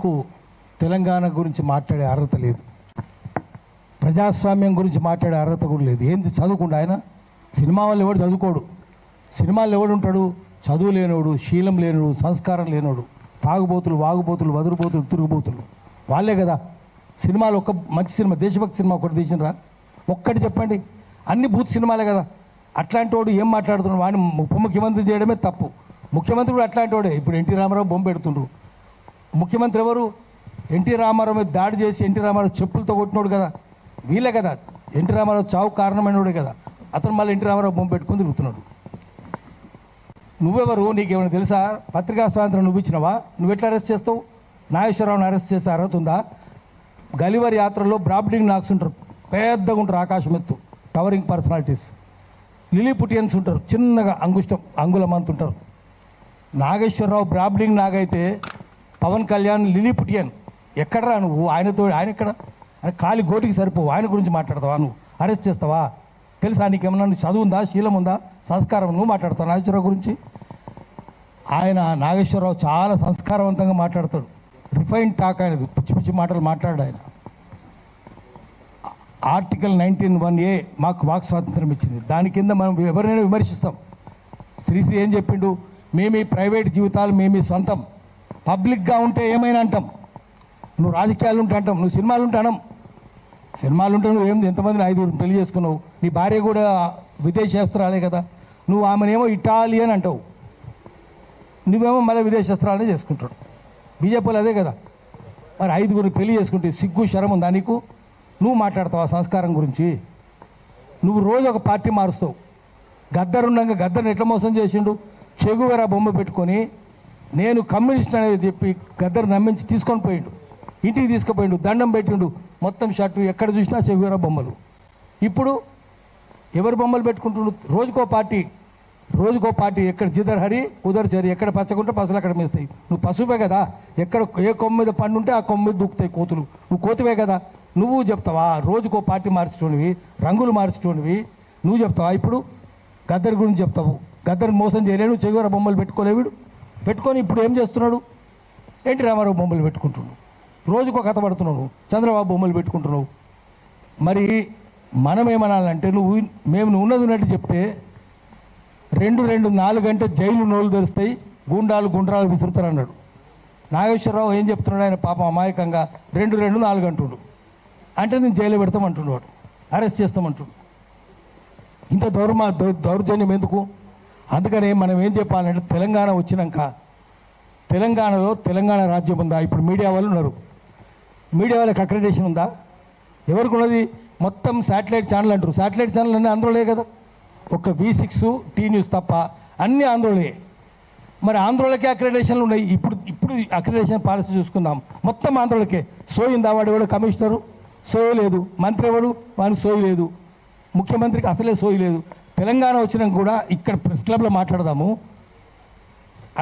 నీకు తెలంగాణ గురించి మాట్లాడే అర్హత లేదు, ప్రజాస్వామ్యం గురించి మాట్లాడే అర్హత కూడా లేదు. ఏంది చదువుకుండా ఆయన? సినిమా వాళ్ళు ఎవడు చదువుకోడు, సినిమాల్లో ఎవడు ఉంటాడు? చదువు లేనోడు, శీలం లేనోడు, సంస్కారం లేనోడు, తాగుబోతులు, వాగుబోతులు, వదురుబోతులు, తిరుగుబోతులు వాళ్ళే కదా. సినిమాలు ఒక మంచి సినిమా, దేశభక్తి సినిమా ఒకటి తీసినరా? ఒక్కటి చెప్పండి. అన్ని బూత్ సినిమాలే కదా. అట్లాంటి వాడు ఏం మాట్లాడుతున్నాడు? వాడిని ఉప ముఖ్యమంత్రి చేయడమే తప్పు. ముఖ్యమంత్రి కూడా అట్లాంటి వాడే. ఇప్పుడు ఎన్టీ రామారావు బొమ్మ పెడుతుండ్రు. ముఖ్యమంత్రి ఎవరు? ఎన్టీ రామారావు మీద దాడి చేసి ఎన్టీ రామారావు చెప్పులతో కొట్టినోడు కదా, వీళ్ళే కదా. ఎన్టీ రామారావు చావు కారణమైనోడే కదా. అతను మళ్ళీ ఎన్టీ రామారావు బొమ్మ పెట్టుకుని తిరుగుతున్నాడు. నువ్వెవరు? నీకేమైనా తెలుసా? పత్రికా స్వాతంత్రం నువ్వు ఇచ్చినవా? నువ్వు ఎట్లా అరెస్ట్ చేస్తావు? నాగేశ్వరరావుని అరెస్ట్ చేస్తే అర్హత ఉందా? గలివర్ యాత్రలో బ్రాబ్డింగ్ నాక్స్ ఉంటారు, పెద్దగా ఉంటారు, ఆకాశం ఎత్తు, టవరింగ్ పర్సనాలిటీస్. లిలీపుటియన్స్ ఉంటారు, చిన్నగా అంగుళం అంత ఉంటారు. నాగేశ్వరరావు బ్రాబ్డింగ్ నాగైతే పవన్ కళ్యాణ్ లిలీపుటియన్. ఎక్కడరా నువ్వు? ఆయన ఎక్కడ? కాలి గోటికి సరిపోవు. ఆయన గురించి మాట్లాడతావా? నువ్వు అరెస్ట్ చేస్తావా? తెలుసా నీకేమన్నా? చదువు ఉందా, శీలం ఉందా, సంస్కారం? నువ్వు మాట్లాడతావు నాగేశ్వరరావు గురించి? నాగేశ్వరరావు చాలా సంస్కారవంతంగా మాట్లాడతాడు. రిఫైన్ టాక్ అనేది, పిచ్చి పిచ్చి మాటలు మాట్లాడాడు ఆయన. ఆర్టికల్ 19(1)A మాకు వాక్ స్వాతంత్రం ఇచ్చింది. దాని కింద మనం ఎవరినైనా విమర్శిస్తాం. శ్రీశ్రీ ఏం చెప్పిండు? మేము ఈ ప్రైవేట్ జీవితాలు మేము సొంతం, పబ్లిక్గా ఉంటే ఏమైనా అంటాం. నువ్వు రాజకీయాలు ఉంటే అంటాం, నువ్వు సినిమాలు ఉంటే అనం. సినిమాలు ఉంటే నువ్వు ఎంతమందిని 5 పెళ్లి చేసుకున్నావు? నీ భార్య కూడా విదేశేస్త్రాలే కదా. నువ్వు ఆమెనేమో ఇటాలియన్ అంటావు, నువ్వేమో మళ్ళీ విదేశేస్త్రాలనే చేసుకుంటాడు. బీజేపీలు అదే కదా. మరి 5 పెళ్లి చేసుకుంటే సిగ్గు శరం ఉందా నీకు? నువ్వు మాట్లాడతావా సంస్కారం గురించి? నువ్వు రోజు ఒక పార్టీ మారుస్తావు. గద్దర్ ఉండగా గద్దర్ని ఎట్లా మోసం చేసిండు? చెగువెరా బొమ్మ పెట్టుకొని నేను కమ్యూనిస్ట్ అనేది చెప్పి గద్దర్ నమ్మించి తీసుకొని పోయిండు, ఇంటికి తీసుకుపోయిండు, దండం పెట్టిండు, మొత్తం షర్టు ఎక్కడ చూసినా చెగువెరా బొమ్మలు. ఇప్పుడు ఎవరు బొమ్మలు పెట్టుకుంటుండు? రోజుకో పార్టీ. ఎక్కడ జిదర్ హరి ఉదర్ చరి, ఎక్కడ పచ్చకుంటే పసులు అక్కడ మేస్తాయి. నువ్వు పశువే కదా. ఎక్కడ ఏ కొమ్మ మీద పండు ఉంటే ఆ కొమ్మ మీద దూకుతాయి కోతులు. నువ్వు కోతివే కదా. నువ్వు చెప్తావా? రోజుకో పార్టీ మార్చేటోనివి, రంగులు మార్చేటోనివి నువ్వు చెప్తావా? ఇప్పుడు గద్దర్ గురించి చెప్తావు. గద్దర్ మోసం చేయలేను, చెగువెరా బొమ్మలు పెట్టుకోలేవిడు. పెట్టుకొని ఇప్పుడు ఏం చేస్తున్నాడు? ఎన్టీ రామారావు బొమ్మలు పెట్టుకుంటున్నావు, రోజుకో కథ పడుతున్నావు, చంద్రబాబు బొమ్మలు పెట్టుకుంటున్నావు. మరి మనం ఏమనాలంటే నువ్వు ఉన్నది ఉన్నట్టు చెప్తే 4 గంటలు జైలు నోళ్ళు తెరుస్తాయి, గుండ్రాలు విసురుతారు అన్నాడు. నాగేశ్వరరావు ఏం చెప్తున్నాడు? ఆయన పాపం అమాయకంగా 4 అంటుండు. అంటే నేను జైలు పెడతామంటున్నాడు, అరెస్ట్ చేస్తామంటుండు. ఇంత దౌర్జన్యం ఎందుకు? అందుకనే మనం ఏం చెప్పాలంటే తెలంగాణ వచ్చినాక తెలంగాణలో తెలంగాణ రాజ్యం ఉందా? ఇప్పుడు మీడియా వాళ్ళు ఉన్నారు, మీడియా వాళ్ళకి అక్రెడిటేషన్ ఉందా? ఎవరికి ఉన్నది? మొత్తం శాటిలైట్ ఛానల్ అంటారు. శాటిలైట్ ఛానల్ అన్నీ ఆంధ్రలే కదా. ఒక V6 టీ న్యూస్ తప్ప అన్నీ ఆంధ్రలే. మరి ఆంధ్రలకే అక్రెడిటేషన్లు ఉన్నాయి. ఇప్పుడు అక్రెడిటేషన్ పాలసీ చూసుకుందాం, మొత్తం ఆంధ్రలకే. సోయిందా? వాడు ఎవడు కమిషనరు? సోయి లేదు. మంత్రి ఎవడు? వాడికి సోయి లేదు. ముఖ్యమంత్రికి అసలే సోయి లేదు. తెలంగాణ వచ్చినాక కూడా ఇక్కడ ప్రెస్ క్లబ్లో మాట్లాడదాము,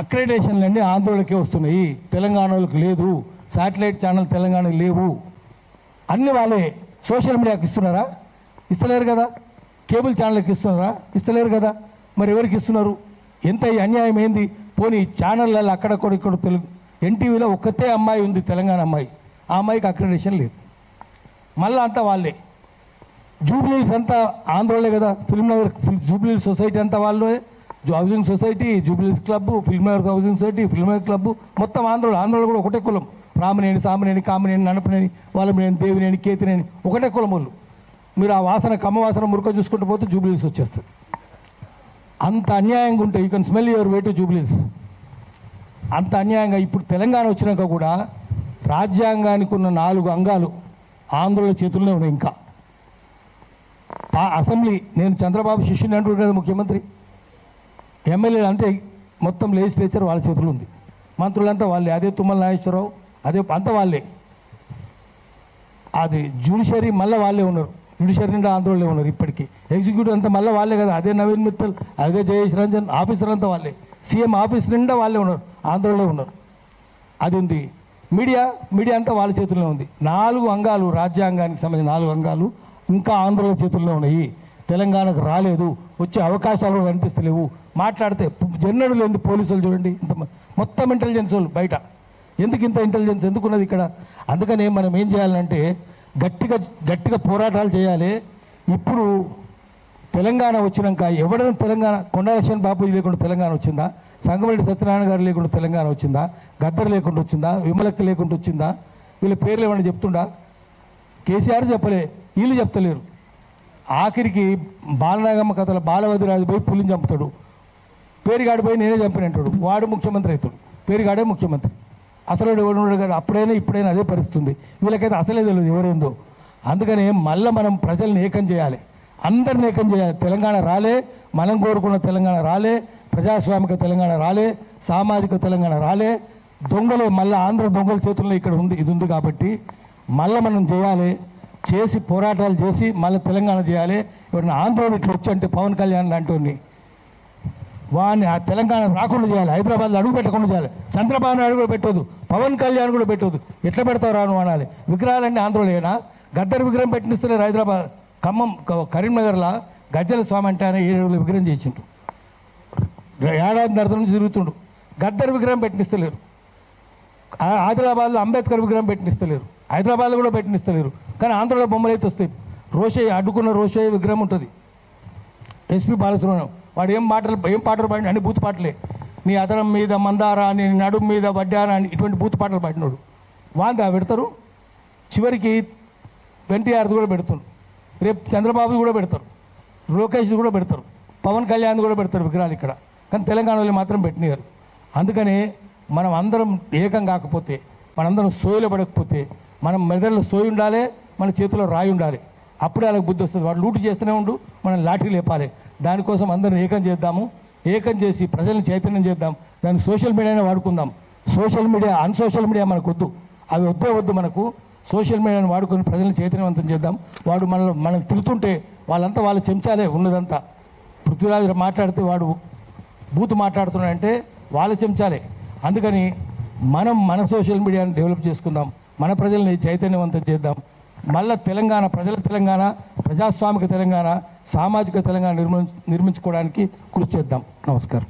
అక్రెడిటేషన్లు అన్నీ ఆంధ్రలకే వస్తున్నాయి, తెలంగాణలోకి లేదు. శాటిలైట్ ఛానల్ తెలంగాణకి లేవు. అన్ని వాళ్ళే. సోషల్ మీడియాకి ఇస్తున్నారా? ఇస్తలేరు కదా. కేబుల్ ఛానల్కి ఇస్తున్నారా? ఇస్తలేరు కదా. మరి ఎవరికి ఇస్తున్నారు? ఎంత అన్యాయం ఏంది? పోనీ ఛానళ్ళల్లో అక్కడక్కడ ఇక్కడ తెలుగు ఎన్టీవీలో ఒక్కతే అమ్మాయి ఉంది, తెలంగాణ అమ్మాయి. ఆ అమ్మాయికి అక్రెడిటేషన్ లేదు. మళ్ళీ అంతా వాళ్ళే. జూబ్లీస్ అంతా ఆంధ్రలే కదా. ఫిల్మ్నగర్ జూబ్లీ సొసైటీ అంతా వాళ్ళే. Housing society, Jubilee's club, Filmnagar housing society, Filmnagar club మొత్తం ఆంధ్రలో కూడా ఒకటే కులం. రామనేని, సామనేని, కామనేని, నడపనేని, వాళ్ళమనేని, దేవినేని, కేతినేని ఒకటే కులం వాళ్ళు. మీరు ఆ వాసన కమ్మ వాసన మురుక చూసుకుంటూ పోతే జూబ్లీస్ వచ్చేస్తుంది. అంత అన్యాయంగా ఉంటాయి. You can smell your way to Jubilee's. అంత అన్యాయంగా ఇప్పుడు తెలంగాణ వచ్చినాక కూడా రాజ్యాంగానికి ఉన్న 4 అంగాలు ఆంధ్రుల చేతుల్లోనే ఉన్నాయి. ఇంకా అసెంబ్లీ, నేను చంద్రబాబు శిష్యుని అంటున్నాడు కదా ముఖ్యమంత్రి. ఎమ్మెల్యేలు అంటే మొత్తం లెజిస్లేచర్ వాళ్ళ చేతులు ఉంది, మంత్రులంతా వాళ్ళే. అదే తుమ్మల నాగేశ్వరరావు, అదే అంతా వాళ్ళే. అది జ్యుడిషియరీ మళ్ళీ వాళ్ళే ఉన్నారు. జ్యుడిషియరీ నిండా ఆంధ్రలో ఉన్నారు ఇప్పటికీ. ఎగ్జిక్యూటివ్ అంతా మళ్ళీ వాళ్ళే కదా. అదే నవీన్ మిత్తల్, అదే జయేష్ రంజన్, ఆఫీసర్ అంతా వాళ్ళే. సీఎం ఆఫీస్ నిండా వాళ్ళే ఉన్నారు, ఆంధ్రలో ఉన్నారు. అది ఉంది. మీడియా అంతా వాళ్ళ చేతుల్లో ఉంది. 4 అంగాలు, రాజ్యాంగానికి సంబంధించిన 4 అంగాలు ఇంకా ఆంధ్రలో చేతుల్లో ఉన్నాయి. తెలంగాణకు రాలేదు, వచ్చే అవకాశాలు కనిపిస్తలేవు. మాట్లాడితే జన్నడు లేని పోలీసులు చూడండి, ఇంత మొత్తం ఇంటెలిజెన్స్ వాళ్ళు బయట ఎందుకు ఇంత ఇంటెలిజెన్స్ ఎందుకున్నది ఇక్కడ? అందుకనే మనం ఏం చేయాలంటే గట్టిగా గట్టిగా పోరాటాలు చేయాలి. ఇప్పుడు తెలంగాణ వచ్చినాక ఎవరైనా తెలంగాణ కొండలక్ష్మణ్ బాపూజీ లేకుండా తెలంగాణ వచ్చిందా? సంగమరెడ్డి సత్యనారాయణ గారు లేకుండా తెలంగాణ వచ్చిందా? గద్దర్ లేకుండా వచ్చిందా? విమలక్క లేకుండా వచ్చిందా? వీళ్ళ పేర్లు ఏమన్నా చెప్తుండా? కేసీఆర్ చెప్పలే, వీళ్ళు చెప్తలేరు. ఆఖరికి బాలనాగమ్మ కథల బాలవదిరాజు పోయి పులిని చంపుతాడు, పేరుగాడు పోయి నేనే చంపినంటాడు, వాడు ముఖ్యమంత్రి అవుతాడు. పేరుగాడే ముఖ్యమంత్రి. అసలు ఎవడు గారు అప్పుడైనా ఇప్పుడైనా అదే పరిస్థితి ఉంది. వీళ్ళకైతే అసలే తెలియదు ఎవరేందో. అందుకనే మళ్ళీ మనం ప్రజల్ని ఏకం చేయాలి, అందరిని ఏకం చేయాలి. తెలంగాణ రాలే, మనం కోరుకున్న తెలంగాణ రాలే, ప్రజాస్వామిక తెలంగాణ రాలే, సామాజిక తెలంగాణ రాలే. దొంగలే మళ్ళీ ఆంధ్ర దొంగల చేతుల్లో ఇక్కడ ఉంది, ఇది ఉంది. కాబట్టి మళ్ళీ మనం చేయాలి, చేసి పోరాటాలు చేసి మళ్ళీ తెలంగాణ చేయాలి. ఎవరైనా ఆంధ్రోడు ఇట్లా వచ్చి అంటే పవన్ కళ్యాణ్ లాంటి వాడిని ఆ తెలంగాణ రాకుండా చేయాలి, హైదరాబాద్లో అడుగు పెట్టకుండా చేయాలి. చంద్రబాబు నాయుడు కూడా పెట్టొద్దు, పవన్ కళ్యాణ్ కూడా పెట్టొద్దు. ఎట్లా పెడతావు రాను అనాలి. విగ్రహాలన్నీ ఆంధ్రలోనేనా? గద్దర్ విగ్రహం పెట్టినిస్తలేరు హైదరాబాద్, ఖమ్మం, కరీంనగర్లో గజ్జల స్వామి అంటే ఆయన 7 విగ్రహం చేసిండు, ఏడాదిన్నర నుంచి తిరుగుతుండు. గద్దర్ విగ్రహం పెట్టినిస్తలేరు. ఆదిలాబాద్లో అంబేద్కర్ విగ్రహం పెట్టినిస్తలేరు, హైదరాబాద్లో కూడా పెట్టినిస్తలేరు. కానీ ఆంధ్రలో బొమ్మలు అయితే వస్తాయి. రోషయ్య అడ్డుకున్న రోషయ్య విగ్రహం ఉంటుంది. ఎస్పీ బాలసుబ్రహ్మణ్యం వాడు ఏం పాటలు పాడి అన్ని బూత్ పాటలే. నీ అదనం మీద మందారా, నీ నడుము మీద వడ్డారా అని ఇటువంటి బూత్ పాటలు పాడినోడు వాంగా పెడతారు. చివరికి ఎన్టీఆర్ది కూడా పెడుతున్నారు, రేపు చంద్రబాబు కూడా పెడతారు, లోకేష్ది కూడా పెడతారు, పవన్ కళ్యాణ్ కూడా పెడతారు విగ్రహాలు ఇక్కడ. కానీ తెలంగాణలో మాత్రం పెట్టినారు. అందుకనే మనం అందరం ఏకం కాకపోతే, మనందరం సోయిలో పడకపోతే, మనం మెదడులో సోయి ఉండాలి, మన చేతిలో రాయి ఉండాలి. అప్పుడే వాళ్ళకి బుద్ధి వస్తుంది. వాడు లూటు చేస్తూనే ఉండు, మనం లాఠీ లేపాలి. దానికోసం అందరం ఏకం చేద్దాము, ఏకం చేసి ప్రజల్ని చైతన్యం చేద్దాం. దాన్ని సోషల్ మీడియానే వాడుకుందాం. సోషల్ మీడియా అన్సోషల్ మీడియా మనకు వద్దు, అవి వద్దు మనకు. సోషల్ మీడియాని వాడుకొని ప్రజల్ని చైతన్యవంతం చేద్దాం. వాడు మనం తిరుగుతుంటే వాళ్ళంతా వాళ్ళ చెంచాలే ఉన్నదంతా. పృథ్వీరాజు మాట్లాడితే వాడు బూత్ మాట్లాడుతున్నాడంటే వాళ్ళ చెంచాలే. అందుకని మనం మన సోషల్ మీడియాని డెవలప్ చేసుకుందాం, మన ప్రజల్ని చైతన్యవంతం చేద్దాం. మళ్ళా తెలంగాణ, ప్రజల తెలంగాణ, ప్రజాస్వామిక తెలంగాణ, సామాజిక తెలంగాణ నిర్మించుకోవడానికి కృషి చేద్దాం. నమస్కారం.